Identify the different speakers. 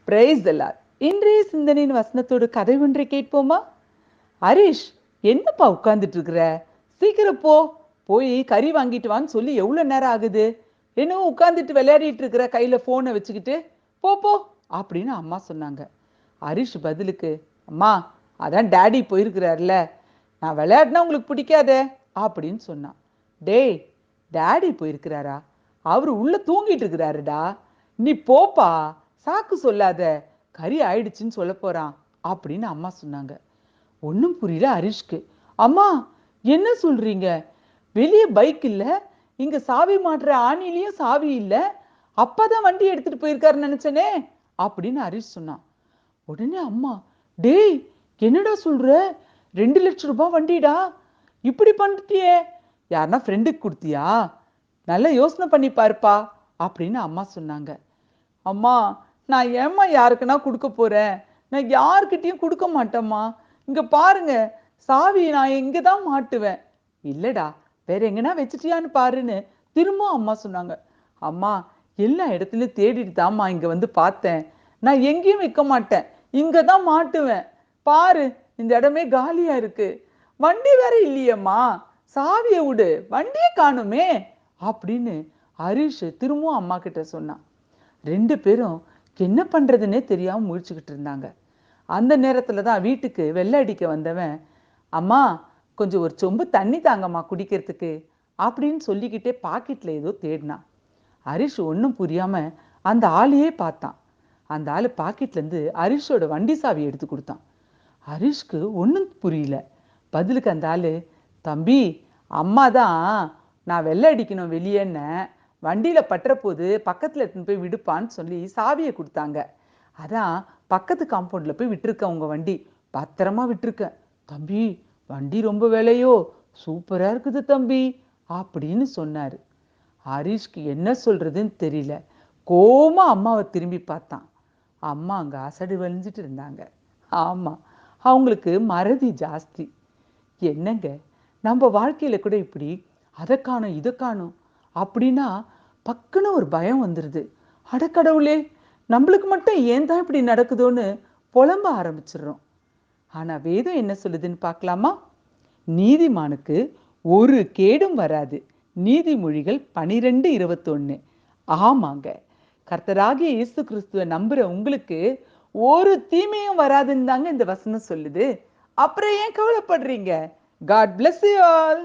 Speaker 1: Praise the Lord. இன்றைய சிந்தனையின் வசனத்தோடு கதை ஒன்றை கேட்போமா? ஹரிஷ், என்னப்பா உட்கார்ந்துட்டு இருக்கிற? சீக்கிரம் போ, போய் கறி வாங்கிட்டு வான்னு சொல்லி எவ்வளவு நேரம் ஆகுது? என்னவோ உட்கார்ந்துட்டு விளையாடிட்டு இருக்கிற, கையில போனை வச்சுக்கிட்டு. போ போ அப்படின்னு அம்மா சொன்னாங்க. ஹரிஷ் பதிலுக்கு, அம்மா அதான் டாடி போயிருக்கிறார்ல, நான் விளையாடினா உங்களுக்கு பிடிக்காதே அப்படின்னு சொன்னான். டேய், டாடி போயிருக்கிறாரா? அவரு உள்ள தூங்கிட்டு இருக்கிறாருடா. நீ போப்பா, சாக்கு சொல்லாத, கறி ஆயிடுச்சுன்னு சொல்ல போறான் அப்படின்னு அம்மா சொன்னாங்க. ஒன்றும் புரியல ஹரிஷ்க்கு. அம்மா, என்ன சொல்றீங்க? வெளியே பைக் இல்ல, இங்க சாவி மாட்டுற ஆணிலையும் சாவி இல்ல, அப்பாதான் வண்டி எடுத்துட்டு போயிருக்காருன்னு நினைச்சனே அப்படின்னு ஹரிஷ் சொன்னான். உடனே அம்மா, டேய் என்னடா சொல்ற? 2 லட்சம் ரூபாய் வண்டிடா, இப்படி பண்ணிட்டியே, யாருன்னா ஃப்ரெண்டுக்கு கொடுத்தியா? நல்லா யோசனை பண்ணி பாருப்பா அப்படின்னு அம்மா சொன்னாங்க. அம்மா, நான் ஏம்மா யாருக்குன்னா கொடுக்க போறேன்? நான் யாருக்கிட்டையும் கொடுக்க மாட்டேம்மா. இங்க பாருங்க, சாவி நான் இங்க தான் மாட்டுவேன். இல்லடா, வேற எங்கன்னா வச்சிட்டியான்னு பாருன்னு திரும்ப அம்மா சொன்னாங்க. அம்மா, எல்லா இடத்துலயும் தேடிட்டு தாம்மா இங்க வந்து பார்த்தேன். நான் எங்கேயும் வைக்க மாட்டேன், இங்க தான் மாட்டுவேன். பாரு, இந்த இடமே காலியா இருக்கு. வண்டி வேற இல்லையேம்மா, சாவியை விடு, வண்டியே காணுமே அப்படின்னு ஹரிஷ் திரும்பவும் அம்மா கிட்ட சொன்னான். 2 பேரும் என்ன பண்றதுன்னே தெரியாம முழிச்சுக்கிட்டு இருந்தாங்க. அந்த நேரத்துல தான் வீட்டுக்கு வெள்ளை அடிக்க வந்தவன், அம்மா கொஞ்சம் ஒரு சொம்பு தண்ணி தாங்கம்மா குடிக்கிறதுக்கு அப்படின்னு சொல்லிக்கிட்டே பாக்கெட்ல ஏதோ தேடினான். ஹரிஷ் ஒன்றும் புரியாம அந்த ஆளையே பார்த்தான். அந்த ஆளு பாக்கெட்ல இருந்து ஹரிஷோட வண்டி சாவி எடுத்து கொடுத்தான். ஹரிஷ்க்கு ஒன்றும் புரியல. பதிலுக்கு அந்த ஆளு, தம்பி, அம்மா தான் நான் வெள்ளை அடிக்கணும் வெளியேன்ன, வண்டியில பற்ற போது பக்கத்துல எடுத்துன்னு போய் விடுப்பான்னு சொல்லி சாவியை கொடுத்தாங்க. அதான் பக்கத்து காம்பவுண்ட்ல போய் விட்டுருக்க உங்க வண்டி, பத்திரமா விட்டுருக்க. தம்பி, வண்டி ரொம்ப விலையோ, சூப்பரா இருக்குது தம்பி அப்படின்னு சொன்னாரு. ஹரிஷ்க்கு என்ன சொல்றதுன்னு தெரியல. கோவமா அம்மாவை திரும்பி பார்த்தான். அம்மா அங்க அசடு வலிஞ்சிட்டு இருந்தாங்க. ஆமா, அவங்களுக்கு மறதி ஜாஸ்தி. என்னங்க, நம்ம வாழ்க்கையில கூட இப்படி அதை காணும் இதை காணும் அப்படின்னா பக்குன்னு ஒரு பயம் வந்துடுது. அடக்கடவுளே, நம்மளுக்கு மட்டும் ஏன் தான் இப்படி நடக்குதோன்னு புலம்ப ஆரம்பிச்சிடுறோம். ஆனா வேதம் என்ன சொல்லுதுன்னு பார்க்கலாமா? நீதிமானுக்கு ஒரு கேடும் வராது. நீதிமொழிகள் 12:21. ஆமாங்க, கர்த்தராகிய இயேசு கிறிஸ்துவ நம்புற உங்களுக்கு ஒரு தீமையும் வராதுன்னு தாங்க இந்த வசனம் சொல்லுது. அப்புறம் ஏன் கவலைப்படுறீங்க? God bless you all.